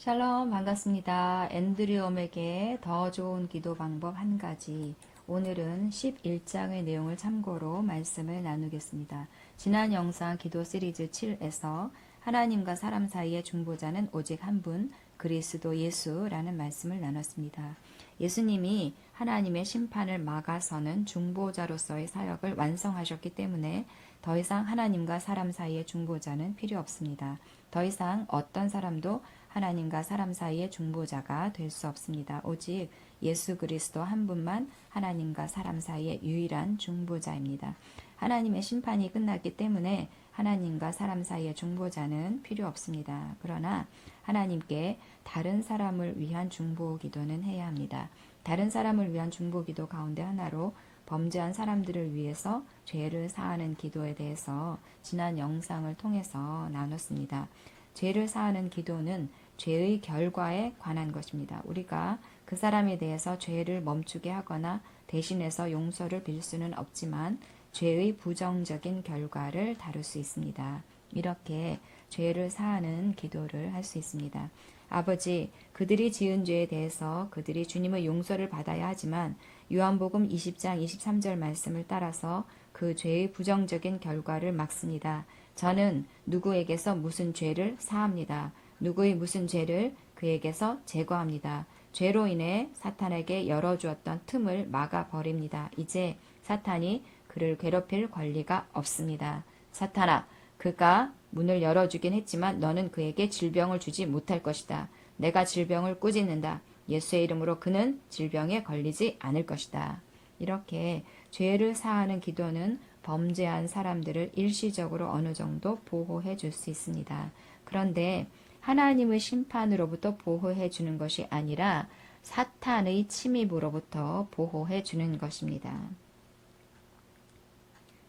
샬롬 반갑습니다. 앤드류엄에게 더 좋은 기도 방법 한 가지. 오늘은 11장의 내용을 참고로 말씀을 나누겠습니다. 지난 영상 기도 시리즈 7에서 하나님과 사람 사이의 중보자는 오직 한 분, 그리스도 예수라는 말씀을 나눴습니다. 예수님이 하나님의 심판을 막아서는 중보자로서의 사역을 완성하셨기 때문에 더 이상 하나님과 사람 사이의 중보자는 필요 없습니다. 더 이상 어떤 사람도 하나님과 사람 사이의 중보자가 될 수 없습니다. 오직 예수 그리스도 한 분만 하나님과 사람 사이의 유일한 중보자입니다. 하나님의 심판이 끝났기 때문에 하나님과 사람 사이의 중보자는 필요 없습니다. 그러나 하나님께 다른 사람을 위한 중보 기도는 해야 합니다. 다른 사람을 위한 중보 기도 가운데 하나로 범죄한 사람들을 위해서 죄를 사하는 기도에 대해서 지난 영상을 통해서 나눴습니다. 죄를 사하는 기도는 죄의 결과에 관한 것입니다. 우리가 그 사람에 대해서 죄를 멈추게 하거나 대신해서 용서를 빌 수는 없지만 죄의 부정적인 결과를 다룰 수 있습니다. 이렇게 죄를 사하는 기도를 할 수 있습니다. 아버지, 그들이 지은 죄에 대해서 그들이 주님의 용서를 받아야 하지만 요한복음 20장 23절 말씀을 따라서 그 죄의 부정적인 결과를 막습니다. 저는 누구에게서 무슨 죄를 사합니다. 누구의 무슨 죄를 그에게서 제거합니다. 죄로 인해 사탄에게 열어주었던 틈을 막아버립니다. 이제 사탄이 그를 괴롭힐 권리가 없습니다. 사탄아, 그가 문을 열어주긴 했지만 너는 그에게 질병을 주지 못할 것이다. 내가 질병을 꾸짖는다. 예수의 이름으로 그는 질병에 걸리지 않을 것이다. 이렇게 죄를 사하는 기도는 범죄한 사람들을 일시적으로 어느 정도 보호해 줄 수 있습니다. 그런데 하나님의 심판으로부터 보호해 주는 것이 아니라 사탄의 침입으로부터 보호해 주는 것입니다.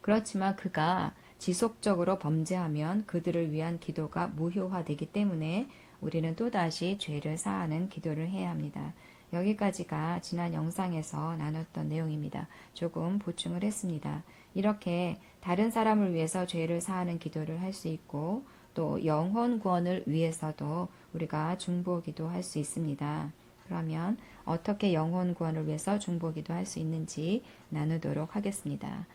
그렇지만 그가 지속적으로 범죄하면 그들을 위한 기도가 무효화되기 때문에 우리는 또다시 죄를 사하는 기도를 해야 합니다. 여기까지가 지난 영상에서 나눴던 내용입니다. 조금 보충을 했습니다. 이렇게 다른 사람을 위해서 죄를 사하는 기도를 할 수 있고 또 영혼 구원을 위해서도 우리가 중보 기도할 수 있습니다. 그러면 어떻게 영혼 구원을 위해서 중보 기도할 수 있는지 나누도록 하겠습니다.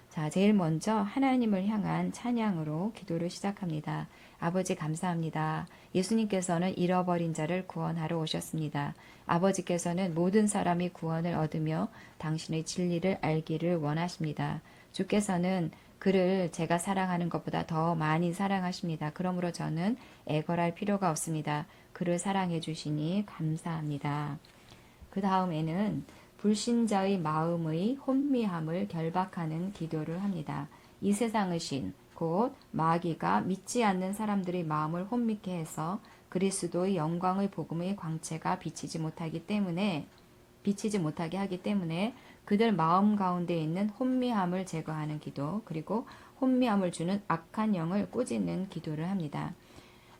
자, 제일 먼저 하나님을 향한 찬양으로 기도를 시작합니다. 아버지 감사합니다. 예수님께서는 잃어버린 자를 구원하러 오셨습니다. 아버지께서는 모든 사람이 구원을 얻으며 당신의 진리를 알기를 원하십니다. 주께서는 그를 제가 사랑하는 것보다 더 많이 사랑하십니다. 그러므로 저는 애걸할 필요가 없습니다. 그를 사랑해 주시니 감사합니다. 그 다음에는 불신자의 마음의 혼미함을 결박하는 기도를 합니다. 이 세상의 신, 곧 마귀가 믿지 않는 사람들의 마음을 혼미케 해서 그리스도의 영광의 복음의 광채가 비치지 못하게 하기 때문에 그들 마음 가운데 있는 혼미함을 제거하는 기도, 그리고 혼미함을 주는 악한 영을 꾸짖는 기도를 합니다.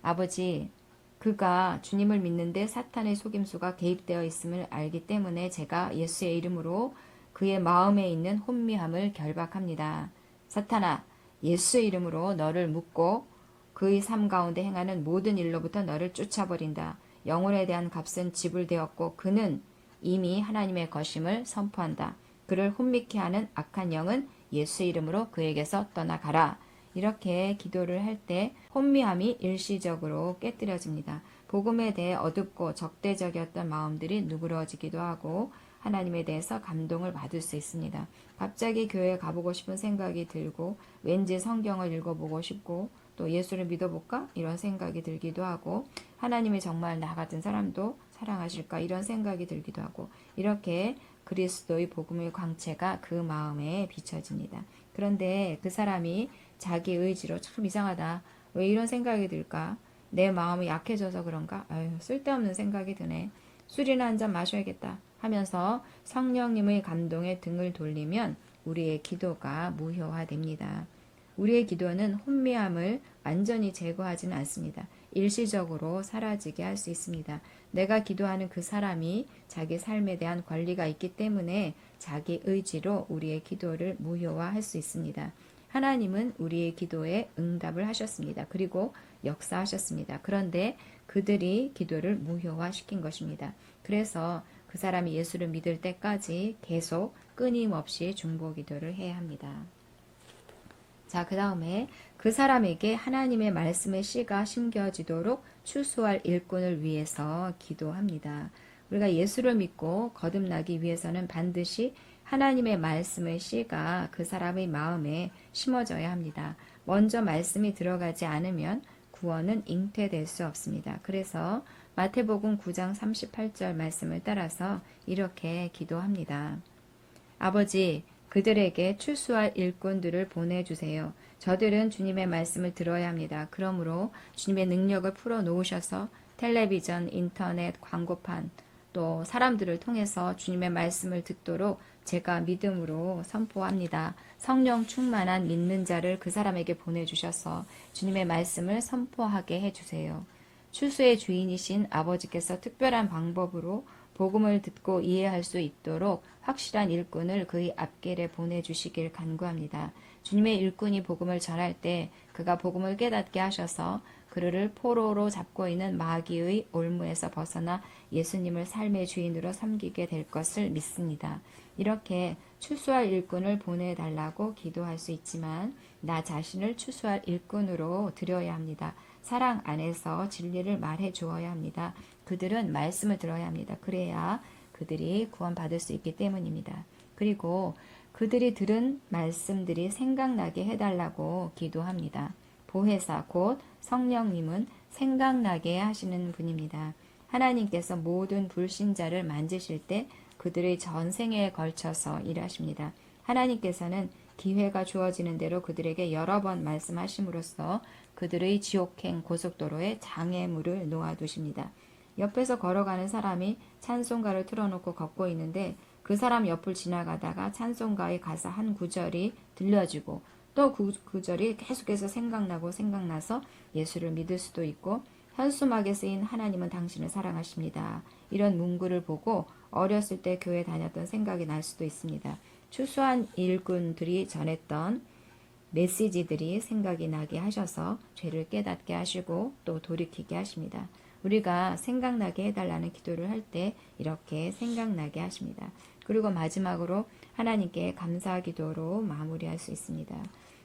아버지, 그가 주님을 믿는데 사탄의 속임수가 개입되어 있음을 알기 때문에 제가 예수의 이름으로 그의 마음에 있는 혼미함을 결박합니다. 사탄아, 예수의 이름으로 너를 묶고 그의 삶 가운데 행하는 모든 일로부터 너를 쫓아버린다. 영혼에 대한 값은 지불되었고 그는 이미 하나님의 것임을 선포한다. 그를 혼미케 하는 악한 영은 예수의 이름으로 그에게서 떠나가라. 이렇게 기도를 할 때 혼미함이 일시적으로 깨뜨려집니다. 복음에 대해 어둡고 적대적이었던 마음들이 누그러지기도 하고 하나님에 대해서 감동을 받을 수 있습니다. 갑자기 교회에 가보고 싶은 생각이 들고 왠지 성경을 읽어보고 싶고 또 예수를 믿어볼까? 이런 생각이 들기도 하고 하나님이 정말 나 같은 사람도 사랑하실까? 이런 생각이 들기도 하고 이렇게 그리스도의 복음의 광채가 그 마음에 비춰집니다. 그런데 그 사람이 자기 의지로 참 이상하다. 왜 이런 생각이 들까? 내 마음이 약해져서 그런가? 아유, 쓸데없는 생각이 드네. 술이나 한 잔 마셔야겠다 하면서 성령님의 감동에 등을 돌리면 우리의 기도가 무효화됩니다. 우리의 기도는 혼미함을 완전히 제거하지는 않습니다. 일시적으로 사라지게 할 수 있습니다. 내가 기도하는 그 사람이 자기 삶에 대한 권리가 있기 때문에 자기 의지로 우리의 기도를 무효화할 수 있습니다. 하나님은 우리의 기도에 응답을 하셨습니다. 그리고 역사하셨습니다. 그런데 그들이 기도를 무효화시킨 것입니다. 그래서 그 사람이 예수를 믿을 때까지 계속 끊임없이 중보 기도를 해야 합니다. 자, 그 다음에 그 사람에게 하나님의 말씀의 씨가 심겨지도록 추수할 일꾼을 위해서 기도합니다. 우리가 예수를 믿고 거듭나기 위해서는 반드시 하나님의 말씀의 씨가 그 사람의 마음에 심어져야 합니다. 먼저 말씀이 들어가지 않으면 구원은 잉태될 수 없습니다. 그래서 마태복음 9장 38절 말씀을 따라서 이렇게 기도합니다. 아버지, 그들에게 추수할 일꾼들을 보내주세요. 저들은 주님의 말씀을 들어야 합니다. 그러므로 주님의 능력을 풀어놓으셔서 텔레비전, 인터넷, 광고판, 또 사람들을 통해서 주님의 말씀을 듣도록 제가 믿음으로 선포합니다. 성령 충만한 믿는 자를 그 사람에게 보내주셔서 주님의 말씀을 선포하게 해주세요. 추수의 주인이신 아버지께서 특별한 방법으로 복음을 듣고 이해할 수 있도록 확실한 일꾼을 그의 앞길에 보내주시길 간구합니다. 주님의 일꾼이 복음을 전할 때 그가 복음을 깨닫게 하셔서 그를 포로로 잡고 있는 마귀의 올무에서 벗어나 예수님을 삶의 주인으로 섬기게 될 것을 믿습니다. 이렇게 추수할 일꾼을 보내달라고 기도할 수 있지만 나 자신을 추수할 일꾼으로 드려야 합니다. 사랑 안에서 진리를 말해 주어야 합니다. 그들은 말씀을 들어야 합니다. 그래야 그들이 구원받을 수 있기 때문입니다. 그리고 그들이 들은 말씀들이 생각나게 해달라고 기도합니다. 보혜사 곧 성령님은 생각나게 하시는 분입니다. 하나님께서 모든 불신자를 만지실 때 그들의 전생에 걸쳐서 일하십니다. 하나님께서는 기회가 주어지는 대로 그들에게 여러 번 말씀하심으로써 그들의 지옥행 고속도로에 장애물을 놓아두십니다. 옆에서 걸어가는 사람이 찬송가를 틀어놓고 걷고 있는데 그 사람 옆을 지나가다가 찬송가의 가사 한 구절이 들려지고 또 그 구절이 계속해서 생각나서 예수를 믿을 수도 있고 현수막에 쓰인 하나님은 당신을 사랑하십니다. 이런 문구를 보고 어렸을 때 교회 다녔던 생각이 날 수도 있습니다. 추수한 일꾼들이 전했던 메시지들이 생각이 나게 하셔서 죄를 깨닫게 하시고 또 돌이키게 하십니다. 우리가 생각나게 해달라는 기도를 할 때 이렇게 생각나게 하십니다. 그리고 마지막으로 하나님께 감사 기도로 마무리할 수 있습니다.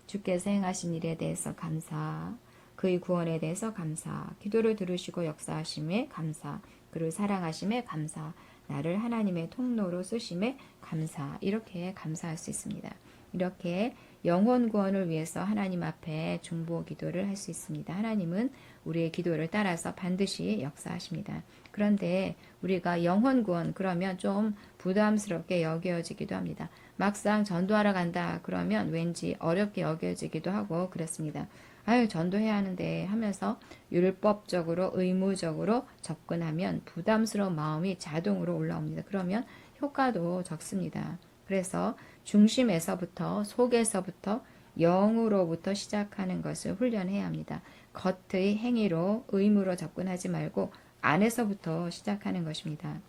주께서 행하신 일에 대해서 감사, 그의 구원에 대해서 감사, 기도를 들으시고 역사하심에 감사, 그를 사랑하심에 감사, 나를 하나님의 통로로 쓰심에 감사, 이렇게 감사할 수 있습니다. 이렇게 영혼 구원을 위해서 하나님 앞에 중보 기도를 할 수 있습니다. 하나님은 우리의 기도를 따라서 반드시 역사하십니다. 그런데 우리가 영혼 구원 그러면 좀 부담스럽게 여겨지기도 합니다. 막상 전도하러 간다 그러면 왠지 어렵게 여겨지기도 하고 그렇습니다. 아유, 전도해야 하는데 하면서 율법적으로 의무적으로 접근하면 부담스러운 마음이 자동으로 올라옵니다. 그러면 효과도 적습니다. 그래서 중심에서부터 속에서부터 영으로부터 시작하는 것을 훈련해야 합니다. 겉의 행위로 의무로 접근하지 말고 안에서부터 시작하는 것입니다.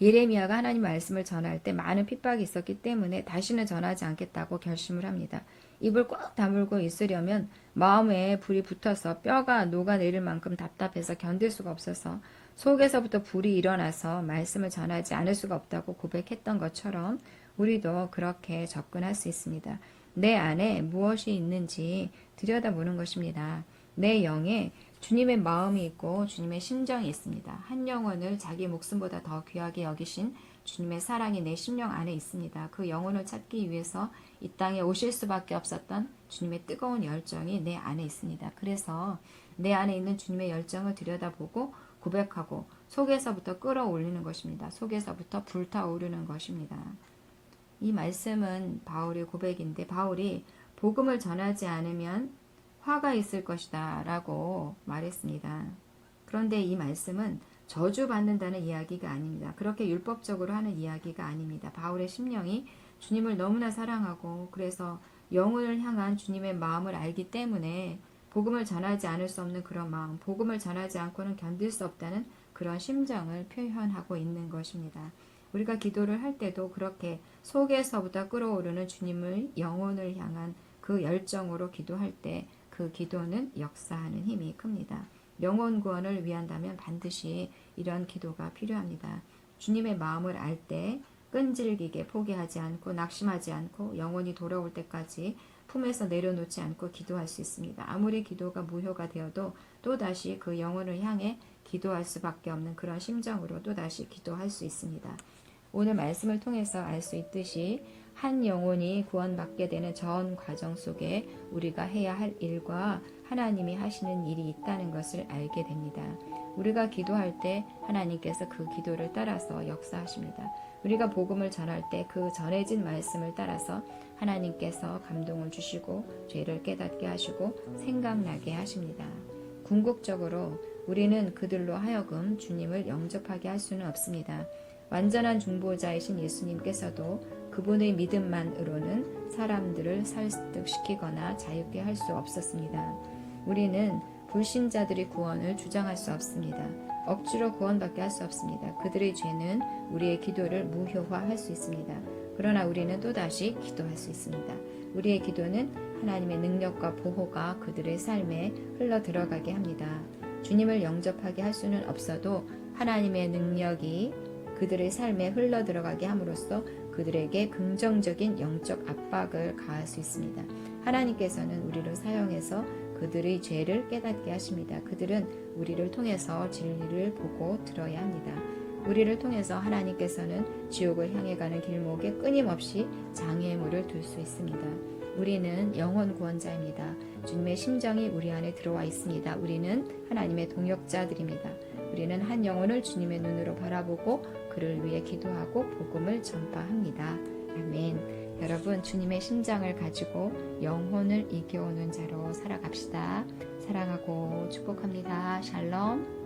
예레미야가 하나님 말씀을 전할 때 많은 핍박이 있었기 때문에 다시는 전하지 않겠다고 결심을 합니다. 입을 꽉 다물고 있으려면 마음에 불이 붙어서 뼈가 녹아내릴 만큼 답답해서 견딜 수가 없어서 속에서부터 불이 일어나서 말씀을 전하지 않을 수가 없다고 고백했던 것처럼 우리도 그렇게 접근할 수 있습니다. 내 안에 무엇이 있는지 들여다보는 것입니다. 내 영에 주님의 마음이 있고 주님의 심정이 있습니다. 한 영혼을 자기 목숨보다 더 귀하게 여기신 주님의 사랑이 내 심령 안에 있습니다. 그 영혼을 찾기 위해서 이 땅에 오실 수밖에 없었던 주님의 뜨거운 열정이 내 안에 있습니다. 그래서 내 안에 있는 주님의 열정을 들여다보고 고백하고 속에서부터 끌어올리는 것입니다. 속에서부터 불타오르는 것입니다. 이 말씀은 바울의 고백인데 바울이 복음을 전하지 않으면 화가 있을 것이다 라고 말했습니다. 그런데 이 말씀은 저주받는다는 이야기가 아닙니다. 그렇게 율법적으로 하는 이야기가 아닙니다. 바울의 심령이 주님을 너무나 사랑하고 그래서 영혼을 향한 주님의 마음을 알기 때문에 복음을 전하지 않을 수 없는 그런 마음, 복음을 전하지 않고는 견딜 수 없다는 그런 심정을 표현하고 있는 것입니다. 우리가 기도를 할 때도 그렇게 속에서부터 끓어오르는 주님의 영혼을 향한 그 열정으로 기도할 때 그 기도는 역사하는 힘이 큽니다. 영혼 구원을 위한다면 반드시 이런 기도가 필요합니다. 주님의 마음을 알 때 끈질기게 포기하지 않고 낙심하지 않고 영혼이 돌아올 때까지 품에서 내려놓지 않고 기도할 수 있습니다. 아무리 기도가 무효가 되어도 또다시 그 영혼을 향해 기도할 수밖에 없는 그런 심정으로 또다시 기도할 수 있습니다. 오늘 말씀을 통해서 알 수 있듯이 한 영혼이 구원받게 되는 전 과정 속에 우리가 해야 할 일과 하나님이 하시는 일이 있다는 것을 알게 됩니다. 우리가 기도할 때 하나님께서 그 기도를 따라서 역사하십니다. 우리가 복음을 전할 때 그 전해진 말씀을 따라서 하나님께서 감동을 주시고 죄를 깨닫게 하시고 생각나게 하십니다. 궁극적으로 우리는 그들로 하여금 주님을 영접하게 할 수는 없습니다. 완전한 중보자이신 예수님께서도 그분의 믿음만으로는 사람들을 설득시키거나 자유케 할 수 없었습니다. 우리는 불신자들의 구원을 주장할 수 없습니다. 억지로 구원받게 할 수 없습니다. 그들의 죄는 우리의 기도를 무효화할 수 있습니다. 그러나 우리는 또다시 기도할 수 있습니다. 우리의 기도는 하나님의 능력과 보호가 그들의 삶에 흘러 들어가게 합니다. 주님을 영접하게 할 수는 없어도 하나님의 능력이 그들의 삶에 흘러 들어가게 함으로써 그들에게 긍정적인 영적 압박을 가할 수 있습니다. 하나님께서는 우리를 사용해서 그들의 죄를 깨닫게 하십니다. 그들은 우리를 통해서 진리를 보고 들어야 합니다. 우리를 통해서 하나님께서는 지옥을 향해 가는 길목에 끊임없이 장애물을 둘 수 있습니다. 우리는 영혼 구원자입니다. 주님의 심정이 우리 안에 들어와 있습니다. 우리는 하나님의 동역자들입니다. 우리는 한 영혼을 주님의 눈으로 바라보고 그를 위해 기도하고 복음을 전파합니다. 아멘. 여러분, 주님의 심장을 가지고 영혼을 이겨오는 자로 살아갑시다. 사랑하고 축복합니다. 샬롬.